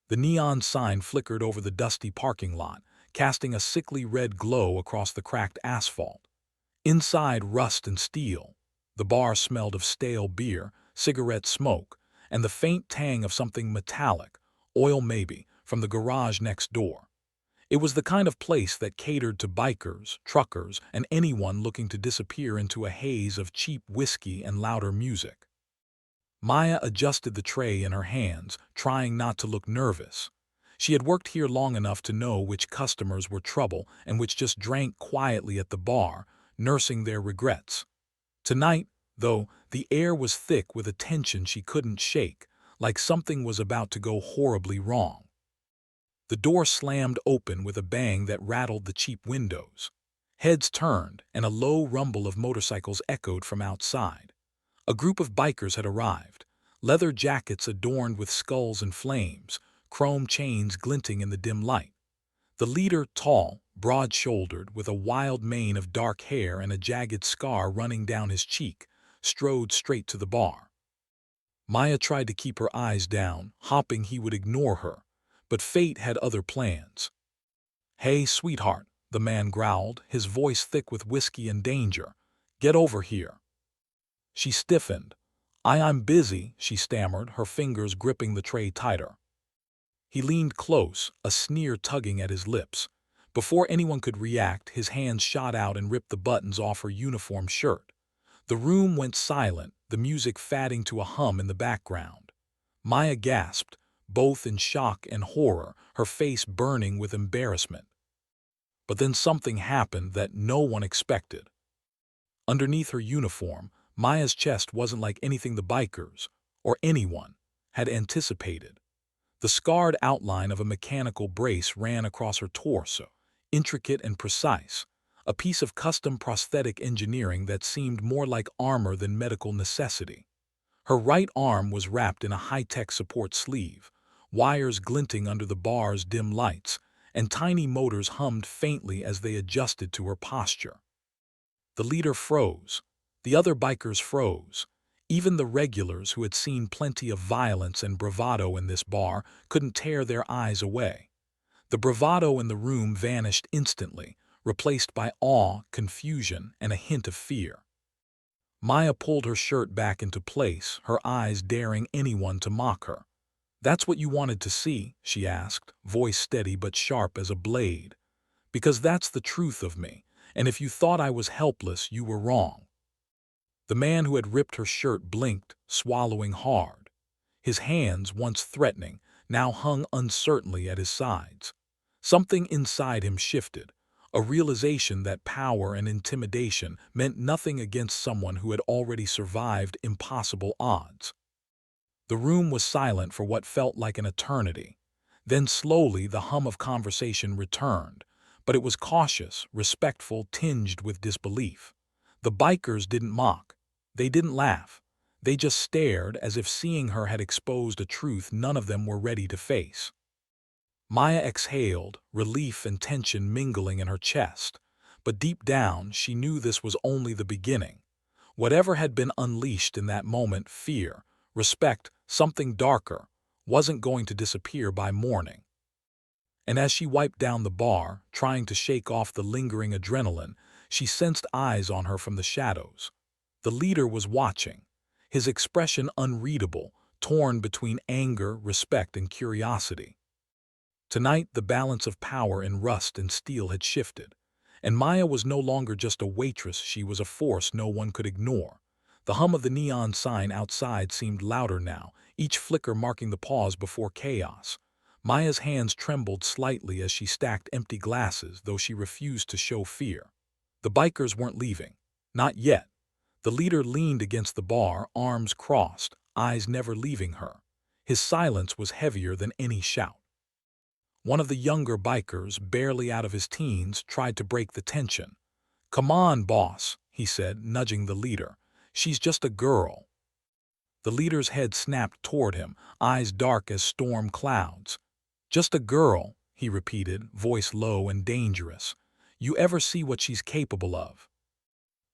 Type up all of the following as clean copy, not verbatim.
The neon sign flickered over the dusty parking lot, casting a sickly red glow across the cracked asphalt. Inside, rust and steel. The bar smelled of stale beer, cigarette smoke, and the faint tang of something metallic, oil maybe, from the garage next door. It was the kind of place that catered to bikers, truckers, and anyone looking to disappear into a haze of cheap whiskey and louder music. Maya adjusted the tray in her hands, trying not to look nervous. She had worked here long enough to know which customers were trouble and which just drank quietly at the bar, nursing their regrets. Tonight, though, the air was thick with a tension she couldn't shake, like something was about to go horribly wrong. The door slammed open with a bang that rattled the cheap windows. Heads turned, and a low rumble of motorcycles echoed from outside. A group of bikers had arrived, leather jackets adorned with skulls and flames, chrome chains glinting in the dim light. The leader, tall, broad-shouldered, with a wild mane of dark hair and a jagged scar running down his cheek, strode straight to the bar. Maya tried to keep her eyes down, hoping he would ignore her, but fate had other plans. "Hey, sweetheart," the man growled, his voice thick with whiskey and danger. "Get over here." She stiffened. I'm busy," she stammered, her fingers gripping the tray tighter. He leaned close, a sneer tugging at his lips. Before anyone could react, his hands shot out and ripped the buttons off her uniform shirt. The room went silent, the music fading to a hum in the background. Maya gasped, both in shock and horror, her face burning with embarrassment. But then something happened that no one expected. Underneath her uniform, Maya's chest wasn't like anything the bikers, or anyone, had anticipated. The scarred outline of a mechanical brace ran across her torso, intricate and precise, a piece of custom prosthetic engineering that seemed more like armor than medical necessity. Her right arm was wrapped in a high-tech support sleeve, wires glinting under the bar's dim lights, and tiny motors hummed faintly as they adjusted to her posture. The leader froze. The other bikers froze. Even the regulars who had seen plenty of violence and bravado in this bar couldn't tear their eyes away. The bravado in the room vanished instantly, replaced by awe, confusion, and a hint of fear. Maya pulled her shirt back into place, her eyes daring anyone to mock her. "That's what you wanted to see?" she asked, voice steady but sharp as a blade. "Because that's the truth of me, and if you thought I was helpless, you were wrong." The man who had ripped her shirt blinked, swallowing hard. His hands, once threatening, now hung uncertainly at his sides. Something inside him shifted, a realization that power and intimidation meant nothing against someone who had already survived impossible odds. The room was silent for what felt like an eternity. Then slowly the hum of conversation returned, but it was cautious, respectful, tinged with disbelief. The bikers didn't mock. They didn't laugh. They just stared as if seeing her had exposed a truth none of them were ready to face. Maya exhaled, relief and tension mingling in her chest. But deep down, she knew this was only the beginning. Whatever had been unleashed in that moment, fear, respect, something darker, wasn't going to disappear by morning. And as she wiped down the bar, trying to shake off the lingering adrenaline, she sensed eyes on her from the shadows. The leader was watching, his expression unreadable, torn between anger, respect, and curiosity. Tonight, the balance of power in rust and steel had shifted, and Maya was no longer just a waitress, she was a force no one could ignore. The hum of the neon sign outside seemed louder now, each flicker marking the pause before chaos. Maya's hands trembled slightly as she stacked empty glasses, though she refused to show fear. The bikers weren't leaving. Not yet. The leader leaned against the bar, arms crossed, eyes never leaving her. His silence was heavier than any shout. One of the younger bikers, barely out of his teens, tried to break the tension. "Come on, boss," he said, nudging the leader. "She's just a girl." The leader's head snapped toward him, eyes dark as storm clouds. "Just a girl," he repeated, voice low and dangerous. "You ever see what she's capable of?"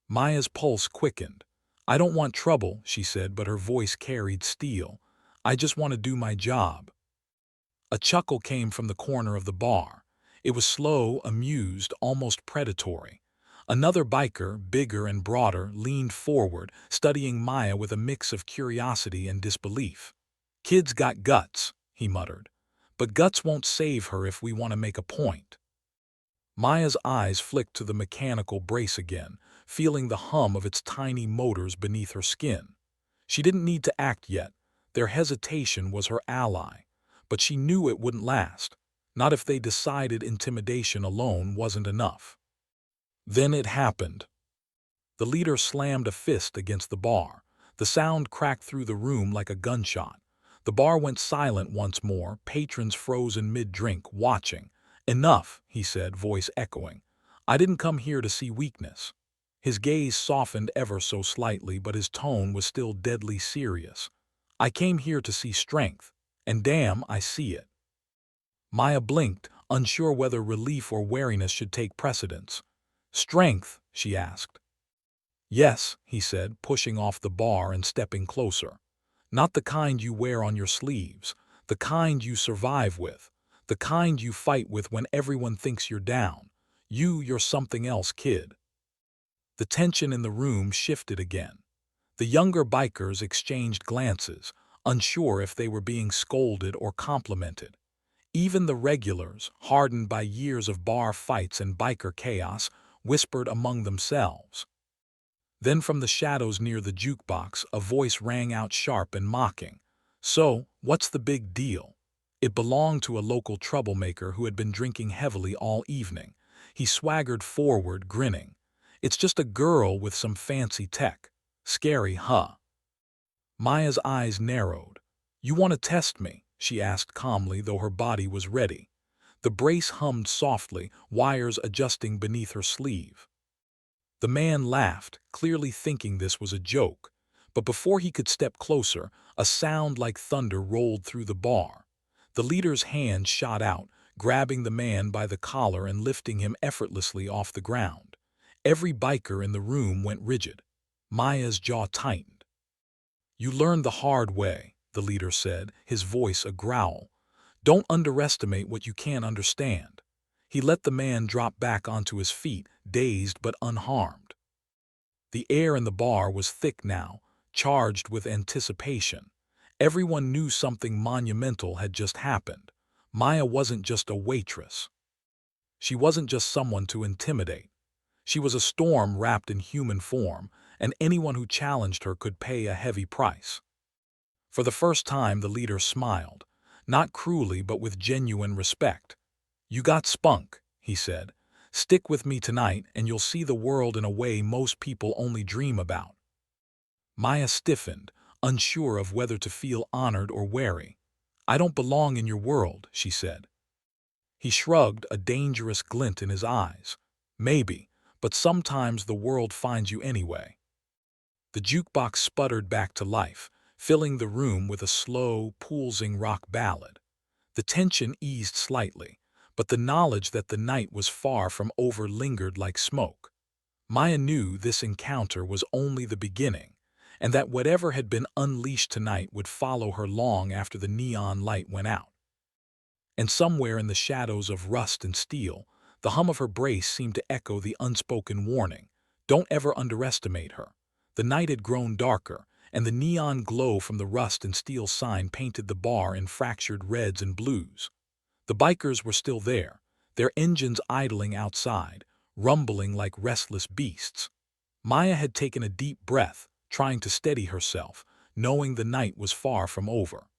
Maya's pulse quickened. "I don't want trouble," she said, but her voice carried steel. "I just want to do my job." A chuckle came from the corner of the bar. It was slow, amused, almost predatory. Another biker, bigger and broader, leaned forward, studying Maya with a mix of curiosity and disbelief. "Kid's got guts," he muttered. "But guts won't save her if we want to make a point." Maya's eyes flicked to the mechanical brace again, feeling the hum of its tiny motors beneath her skin. She didn't need to act yet. Their hesitation was her ally. But she knew it wouldn't last. Not if they decided intimidation alone wasn't enough. Then it happened. The leader slammed a fist against the bar. The sound cracked through the room like a gunshot. The bar went silent once more, patrons frozen mid-drink, watching. "Enough," he said, voice echoing. "I didn't come here to see weakness." His gaze softened ever so slightly, but his tone was still deadly serious. "I came here to see strength, and damn, I see it." Maya blinked, unsure whether relief or wariness should take precedence. "Strength?" she asked. "Yes," he said, pushing off the bar and stepping closer. "Not the kind you wear on your sleeves, the kind you survive with, the kind you fight with when everyone thinks you're down. You're something else, kid." The tension in the room shifted again. The younger bikers exchanged glances, unsure if they were being scolded or complimented. Even the regulars, hardened by years of bar fights and biker chaos, whispered among themselves. Then from the shadows near the jukebox, a voice rang out sharp and mocking. "So, what's the big deal?" It belonged to a local troublemaker who had been drinking heavily all evening. He swaggered forward, grinning. "It's just a girl with some fancy tech. Scary, huh?" Maya's eyes narrowed. "You want to test me?" she asked calmly, though her body was ready. The brace hummed softly, wires adjusting beneath her sleeve. The man laughed, clearly thinking this was a joke. But before he could step closer, a sound like thunder rolled through the bar. The leader's hand shot out, grabbing the man by the collar and lifting him effortlessly off the ground. Every biker in the room went rigid. Maya's jaw tightened. "You learned the hard way," the leader said, his voice a growl. "Don't underestimate what you can't understand." He let the man drop back onto his feet, dazed but unharmed. The air in the bar was thick now, charged with anticipation. Everyone knew something monumental had just happened. Maya wasn't just a waitress. She wasn't just someone to intimidate. She was a storm wrapped in human form, and anyone who challenged her could pay a heavy price. For the first time, the leader smiled, not cruelly but with genuine respect. "You got spunk," he said. "Stick with me tonight and you'll see the world in a way most people only dream about." Maya stiffened, unsure of whether to feel honored or wary. "I don't belong in your world," she said. He shrugged, a dangerous glint in his eyes. "Maybe, but sometimes the world finds you anyway." The jukebox sputtered back to life, filling the room with a slow, pulsing rock ballad. The tension eased slightly, but the knowledge that the night was far from over lingered like smoke. Maya knew this encounter was only the beginning, and that whatever had been unleashed tonight would follow her long after the neon light went out. And somewhere in the shadows of rust and steel, the hum of her brace seemed to echo the unspoken warning: don't ever underestimate her. The night had grown darker, and the neon glow from the rust and steel sign painted the bar in fractured reds and blues. The bikers were still there, their engines idling outside, rumbling like restless beasts. Maya had taken a deep breath, trying to steady herself, knowing the night was far from over.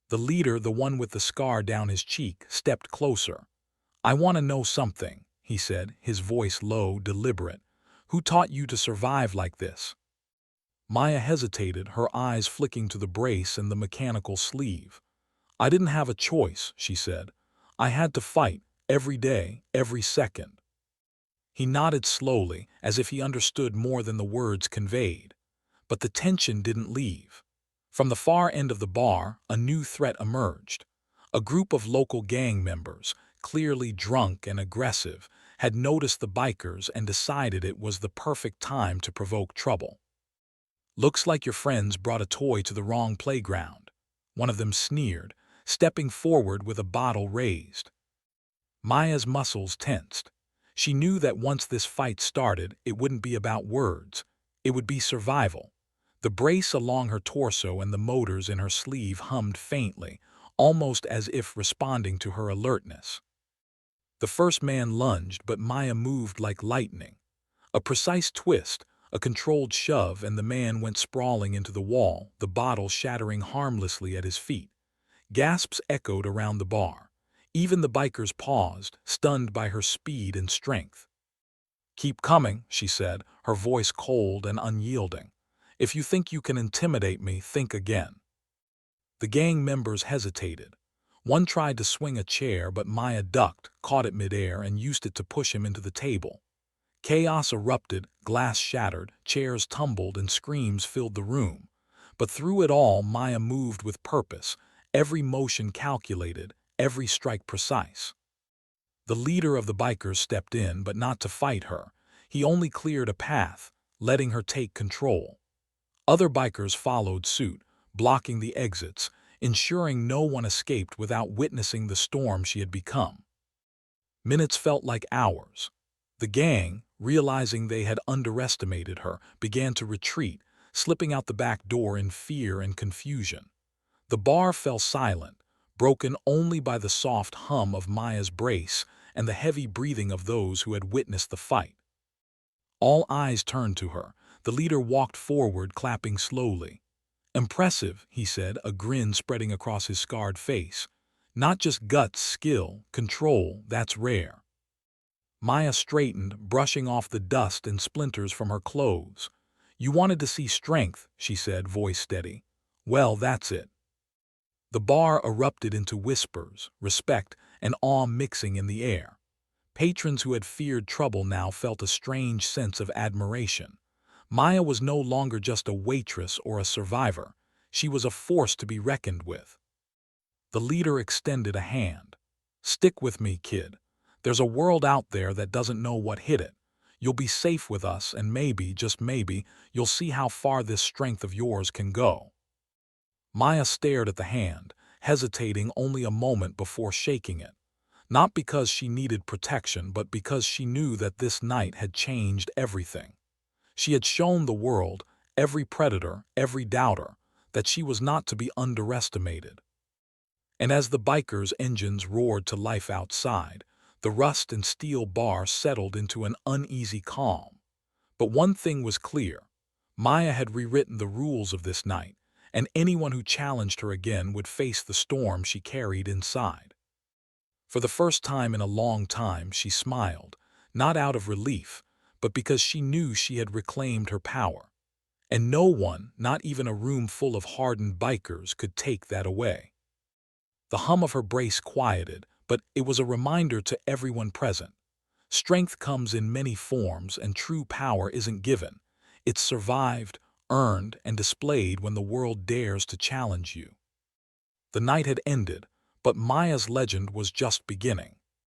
The leader, the one with the scar down his cheek, stepped closer. "I want to know something," he said, his voice low, deliberate. "Who taught you to survive like this?" Maya hesitated, her eyes flicking to the brace and the mechanical sleeve. "I didn't have a choice," she said. "I had to fight, every day, every second." He nodded slowly, as if he understood more than the words conveyed. But the tension didn't leave. From the far end of the bar, a new threat emerged. A group of local gang members, clearly drunk and aggressive, had noticed the bikers and decided it was the perfect time to provoke trouble. "Looks like your friends brought a toy to the wrong playground," one of them sneered, stepping forward with a bottle raised. Maya's muscles tensed. She knew that once this fight started, it wouldn't be about words. It would be survival. The brace along her torso and the motors in her sleeve hummed faintly, almost as if responding to her alertness. The first man lunged, but Maya moved like lightning. A precise twist, a controlled shove, and the man went sprawling into the wall, the bottle shattering harmlessly at his feet. Gasps echoed around the bar. Even the bikers paused, stunned by her speed and strength. "Keep coming," she said, her voice cold and unyielding. "If you think you can intimidate me, think again." The gang members hesitated. One tried to swing a chair, but Maya ducked, caught it midair, and used it to push him into the table. Chaos erupted, glass shattered, chairs tumbled, and screams filled the room. But through it all, Maya moved with purpose, every motion calculated, every strike precise. The leader of the bikers stepped in, but not to fight her. He only cleared a path, letting her take control. Other bikers followed suit, blocking the exits, ensuring no one escaped without witnessing the storm she had become. Minutes felt like hours. The gang, realizing they had underestimated her, began to retreat, slipping out the back door in fear and confusion. The bar fell silent, broken only by the soft hum of Maya's brace and the heavy breathing of those who had witnessed the fight. All eyes turned to her. The leader walked forward, clapping slowly. "Impressive," he said, a grin spreading across his scarred face. "Not just guts, skill, control, that's rare." Maya straightened, brushing off the dust and splinters from her clothes. "You wanted to see strength," she said, voice steady. "Well, that's it." The bar erupted into whispers, respect, and awe mixing in the air. Patrons who had feared trouble now felt a strange sense of admiration. Maya was no longer just a waitress or a survivor. She was a force to be reckoned with. The leader extended a hand. "Stick with me, kid. There's a world out there that doesn't know what hit it. You'll be safe with us, and maybe, just maybe, you'll see how far this strength of yours can go." Maya stared at the hand, hesitating only a moment before shaking it. Not because she needed protection, but because she knew that this night had changed everything. She had shown the world, every predator, every doubter, that she was not to be underestimated. And as the bikers' engines roared to life outside, the rust and steel bar settled into an uneasy calm. But one thing was clear. Maya had rewritten the rules of this night, and anyone who challenged her again would face the storm she carried inside. For the first time in a long time, she smiled, not out of relief, but because she knew she had reclaimed her power. And no one, not even a room full of hardened bikers, could take that away. The hum of her brace quieted, but it was a reminder to everyone present. Strength comes in many forms, and true power isn't given. It's survived, earned, and displayed when the world dares to challenge you. The night had ended, but Maya's legend was just beginning.